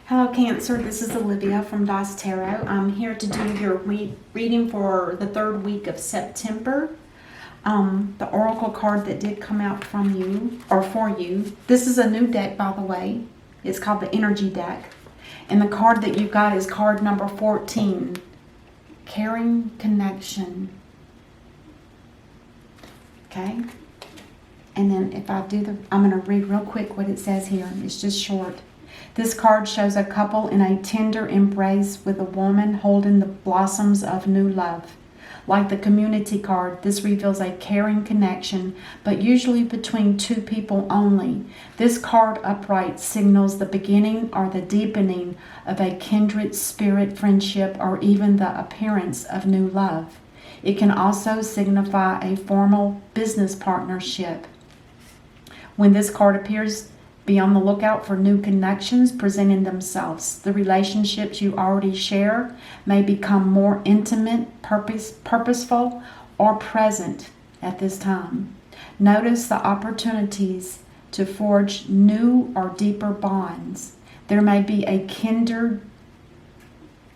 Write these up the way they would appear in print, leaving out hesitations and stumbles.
Hello Cancer, this is Olivia from Dice Tarot. I'm here to do your reading for the third week of September. The Oracle card that did come out from you, or for you. This is a new deck, by the way. It's called the Energy Deck. And the card that you got is card number 14. Caring Connection. Okay? And then if I do I'm going to read real quick what it says here. It's just short. This card shows a couple in a tender embrace with a woman holding the blossoms of new love. Like the community card, this reveals a caring connection, but usually between two people only. This card upright signals the beginning or the deepening of a kindred spirit friendship or even the appearance of new love. It can also signify a formal business partnership. When this card appears, be on the lookout for new connections presenting themselves. The relationships you already share may become more intimate, purposeful, or present at this time. Notice the opportunities to forge new or deeper bonds. There may be a kindred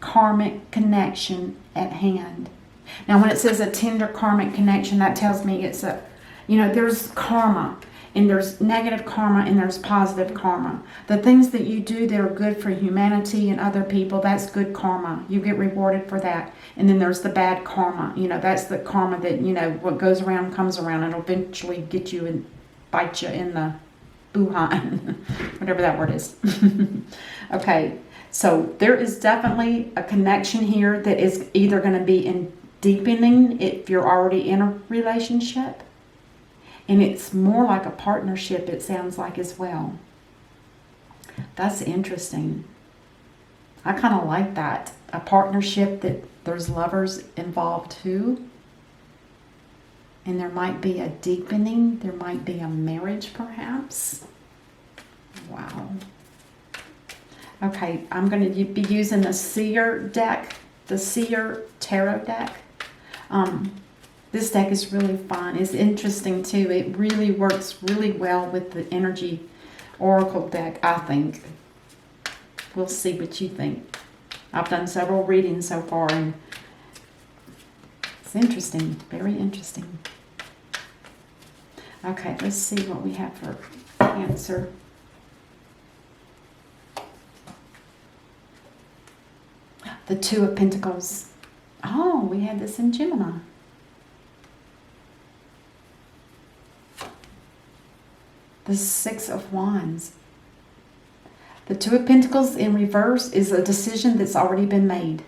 karmic connection at hand. Now, when it says a tender karmic connection, that tells me it's there's karma. And there's negative karma and there's positive karma. The things that you do that are good for humanity and other people, that's good karma. You get rewarded for that. And then there's the bad karma. That's the karma that, what goes around comes around. It'll eventually get you and bite you in the behind. Whatever that word is. Okay, so there is definitely a connection here that is either going to be in deepening if you're already in a relationship. And it's more like a partnership, it sounds like, as well. That's interesting. I kind of like that. A partnership that there's lovers involved too. And there might be a deepening. There might be a marriage, perhaps. Wow. Okay, I'm going to be using the Seer deck, the Seer Tarot deck. This deck is really fun. It's interesting too. It really works really well with the Energy Oracle deck, I think. We'll see what you think. I've done several readings so far and it's interesting. Very interesting. Okay, let's see what we have for Cancer. The Two of Pentacles. Oh, we had this in Gemini. The Six of Wands. The Two of Pentacles in reverse is a decision that's already been made.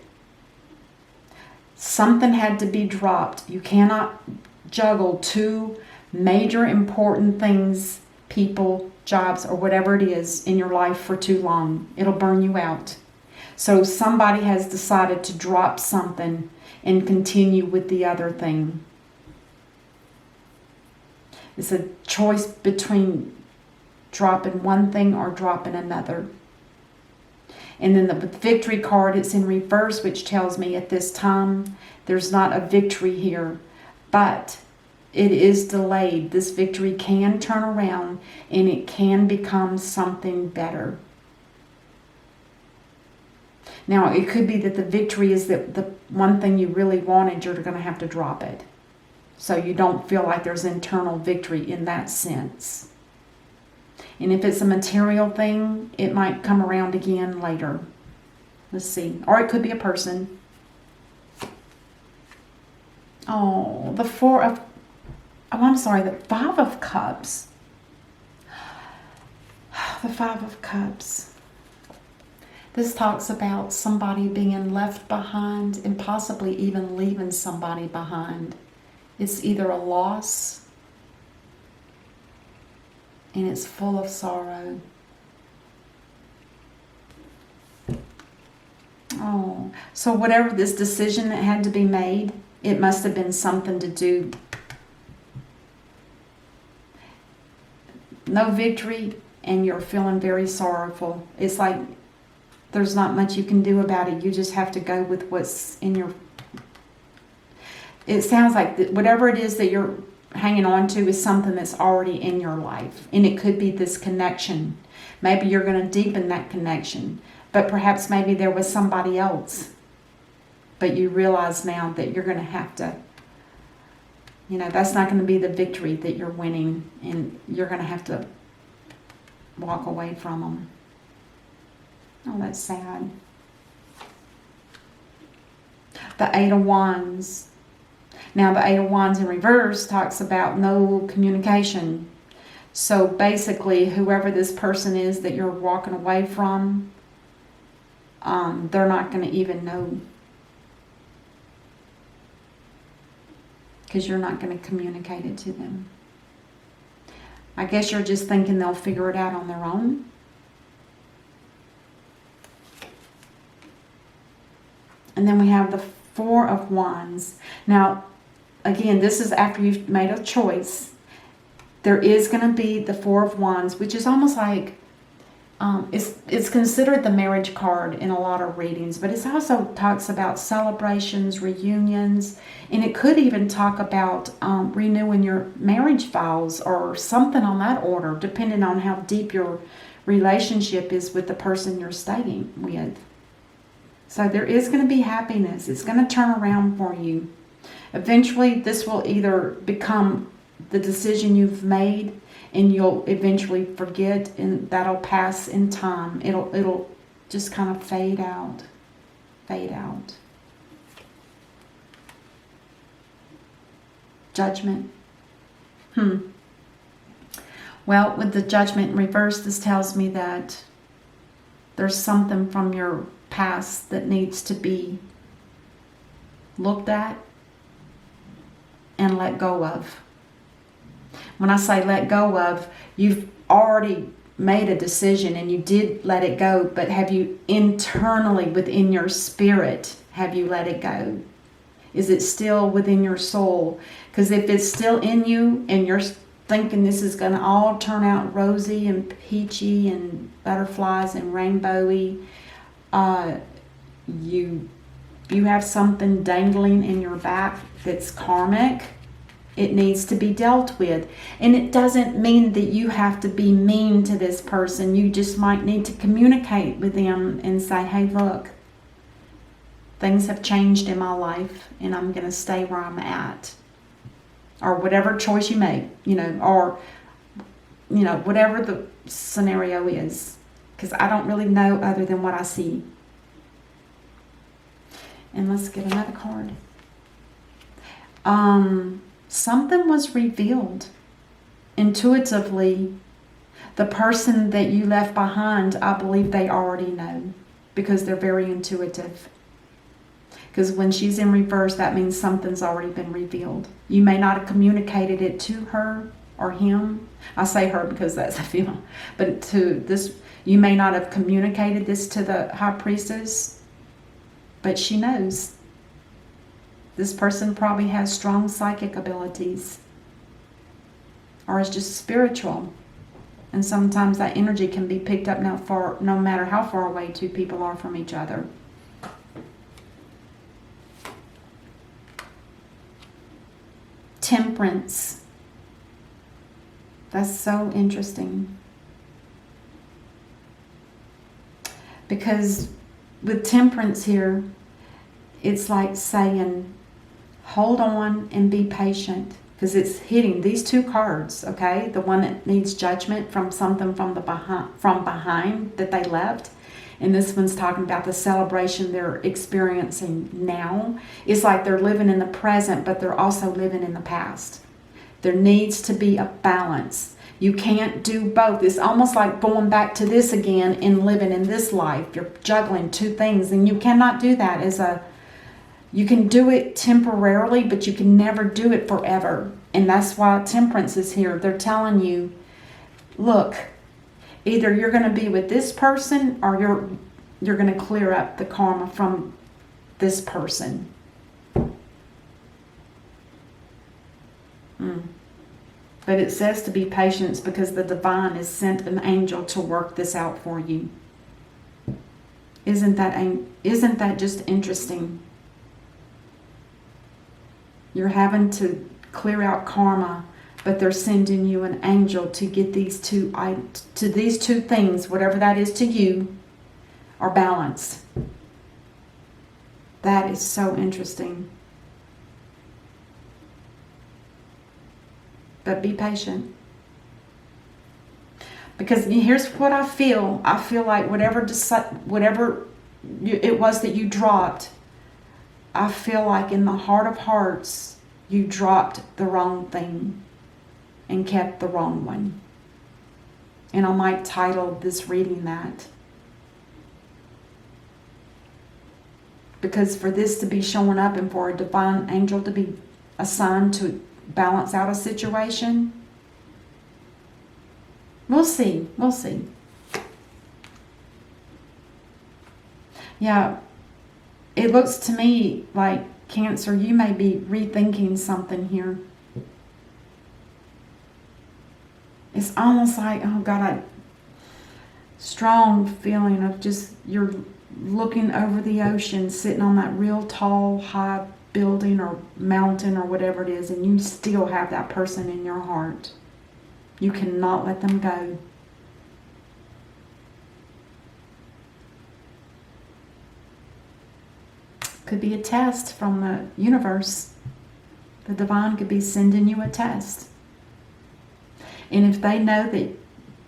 Something had to be dropped. You cannot juggle two major important things, people, jobs, or whatever it is in your life for too long. It'll burn you out. So somebody has decided to drop something and continue with the other thing. It's a choice between dropping one thing or dropping another. And then the Victory card, it's in reverse, which tells me at this time there's not a victory here, but it is delayed. This victory can turn around and it can become something better. Now, it could be that the victory is that the one thing you really wanted, you're going to have to drop it. So you don't feel like there's internal victory in that sense. And if it's a material thing, it might come around again later. Let's see. Or it could be a person. Oh, the Five of Cups. The Five of Cups. This talks about somebody being left behind and possibly even leaving somebody behind. It's either a loss and it's full of sorrow. Oh, so whatever this decision that had to be made, it must have been something to do. No victory and you're feeling very sorrowful. It's like there's not much you can do about it. You just have to go with what's in your... It sounds like whatever it is that you're hanging on to is something that's already in your life. And it could be this connection Maybe you're going to deepen that connection. But perhaps maybe there was somebody else. But you realize now that you're going to have to, that's not going to be the victory that you're winning. And you're going to have to walk away from them. Oh, that's sad. The Eight of Wands. Now, the Eight of Wands in reverse talks about no communication. So basically, whoever this person is that you're walking away from, they're not going to even know. Because you're not going to communicate it to them. I guess you're just thinking they'll figure it out on their own. And then we have the Four of Wands. Now, again, this is after you've made a choice. There is going to be the Four of Wands, which is almost like, it's considered the marriage card in a lot of readings, but it also talks about celebrations, reunions, and it could even talk about renewing your marriage vows or something on that order, depending on how deep your relationship is with the person you're staying with. So there is going to be happiness. It's going to turn around for you. Eventually, this will either become the decision you've made and you'll eventually forget, and that'll pass in time. It'll just kind of fade out. Fade out. Judgment. Well, with the Judgment in reverse, this tells me that there's something from your past that needs to be looked at and let go of. When I say let go of, you've already made a decision and you did let it go, but have you internally within your spirit, have you let it go? Is it still within your soul? Because if it's still in you and you're thinking this is going to all turn out rosy and peachy and butterflies and rainbowy, you have something dangling in your back that's karmic. It needs to be dealt with. And it doesn't mean that you have to be mean to this person. You just might need to communicate with them and say, hey, look, things have changed in my life and I'm going to stay where I'm at. Or whatever choice you make, or, whatever the scenario is. Because I don't really know other than what I see. And let's get another card. Something was revealed intuitively. The person that you left behind, I believe they already know because they're very intuitive. Because when she's in reverse, that means something's already been revealed. You may not have communicated it to her or him. I say her because that's a female. But to this, you may not have communicated this to the High Priestess, but she knows. This person probably has strong psychic abilities or is just spiritual. And sometimes that energy can be picked up no matter how far away two people are from each other. Temperance. That's so interesting. Because with temperance here, it's like saying, hold on and be patient. Because it's hitting these two cards, okay? The one that needs judgment from something from behind that they left. And this one's talking about the celebration they're experiencing now. It's like they're living in the present, but they're also living in the past. There needs to be a balance. You can't do both. It's almost like going back to this again and living in this life. You're juggling two things, and you cannot do that you can do it temporarily, but you can never do it forever. And that's why temperance is here. They're telling you, look, either you're going to be with this person or you're going to clear up the karma from this person. But it says to be patient because the divine has sent an angel to work this out for you. Isn't that just interesting? You're having to clear out karma but they're sending you an angel to get these two things, whatever that is to you, are balanced. That is so interesting. But be patient. Because here's what I feel. I feel like whatever it was that you dropped, I feel like in the heart of hearts, you dropped the wrong thing and kept the wrong one. And I might title this reading that. Because for this to be showing up and for a divine angel to be assigned to balance out a situation, we'll see. We'll see. Yeah, it looks to me like, Cancer, you may be rethinking something here. It's almost like, oh God, strong feeling of just you're looking over the ocean, sitting on that real tall, high building or mountain or whatever it is, and you still have that person in your heart. You cannot let them go. Could be a test from the universe. The divine could be sending you a test. And if they know that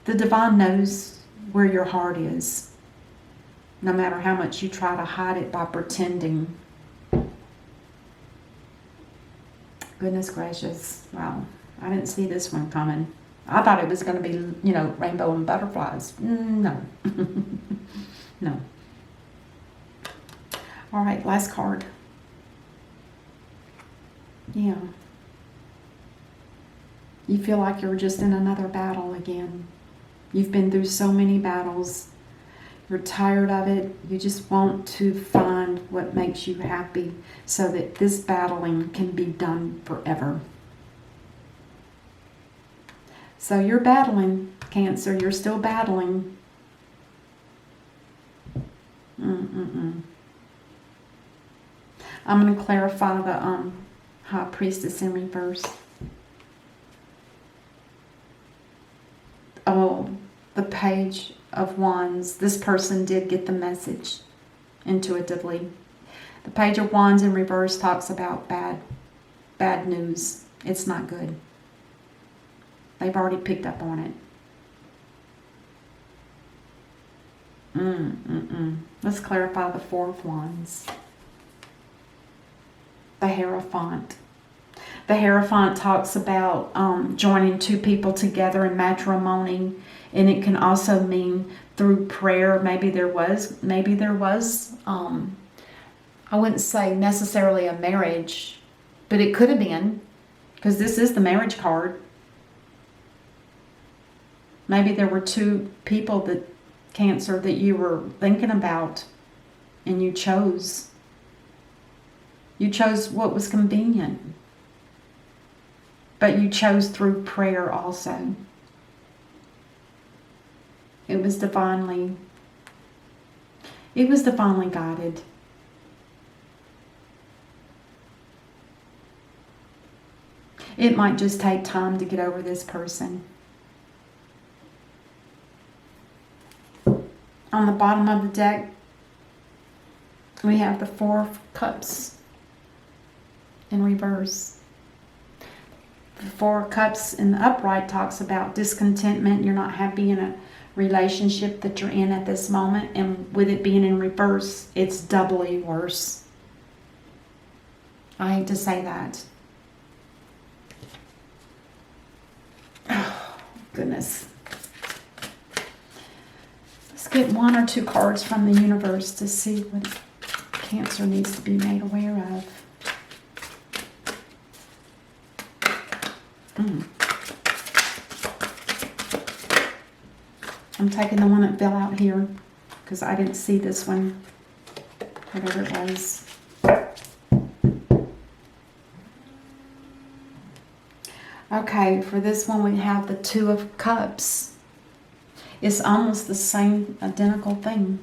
the divine knows where your heart is, no matter how much you try to hide it by pretending. Goodness gracious. Wow. I didn't see this one coming. I thought it was going to be, rainbow and butterflies. No. No. All right, last card. Yeah. You feel like you're just in another battle again. You've been through so many battles. You're tired of it. You just want to find what makes you happy so that this battling can be done forever. So you're battling, Cancer. You're still battling. I'm going to clarify the High Priestess in reverse. Oh, the Page of Wands. This person did get the message intuitively. The Page of Wands in reverse talks about bad news. It's not good. They've already picked up on it. Let's clarify the Four of Wands. The Hierophant. The Hierophant talks about joining two people together in matrimony, and it can also mean through prayer. Maybe there was I wouldn't say necessarily a marriage, but it could have been, because this is the marriage card. Maybe there were two people, that Cancer, that you were thinking about, and you chose. You chose what was convenient. But you chose through prayer also. It was divinely guided. It might just take time to get over this person. On the bottom of the deck, we have the Four of Cups in reverse. The Four of Cups in the upright talks about discontentment. You're not happy in a relationship that you're in at this moment. And with it being in reverse, it's doubly worse. I hate to say that. Oh, goodness. Let's get one or two cards from the universe to see what Cancer needs to be made aware of. I'm taking the one that fell out here because I didn't see this one, whatever it was. Okay, for this one we have the Two of Cups. It's almost the same identical thing.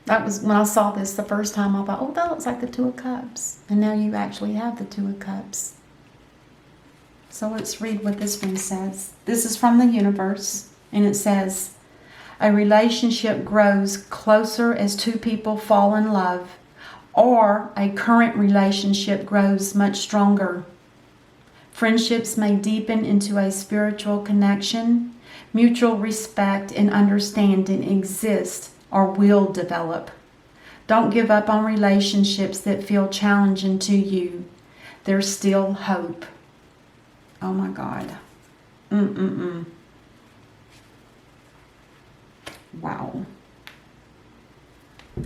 That was when I saw this the first time. I thought, oh, that looks like the Two of Cups. And now you actually have the Two of Cups. So let's read what this one says. This is from the universe. And it says, a relationship grows closer as two people fall in love, or a current relationship grows much stronger. Friendships may deepen into a spiritual connection. Mutual respect and understanding exist or will develop. Don't give up on relationships that feel challenging to you. There's still hope. Oh my God. Wow.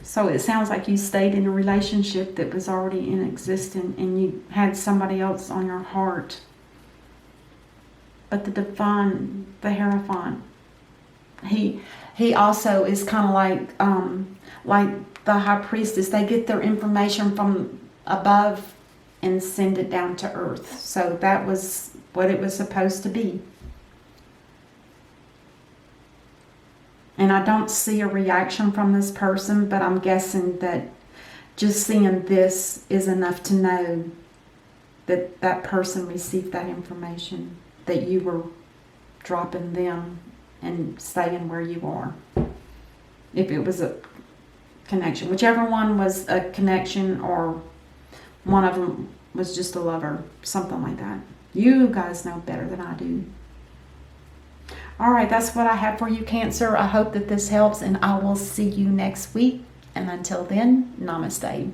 So it sounds like you stayed in a relationship that was already in existence and you had somebody else on your heart. But the Divine, the Hierophant, he also is kind of like the High Priestess. They get their information from above and send it down to earth. So that was what it was supposed to be. And I don't see a reaction from this person, but I'm guessing that just seeing this is enough to know that that person received that information, that you were dropping them and staying where you are. If it was a connection, whichever one was a connection or one of them was just a lover, something like that. You guys know better than I do. All right, that's what I have for you, Cancer. I hope that this helps, and I will see you next week. And until then, namaste.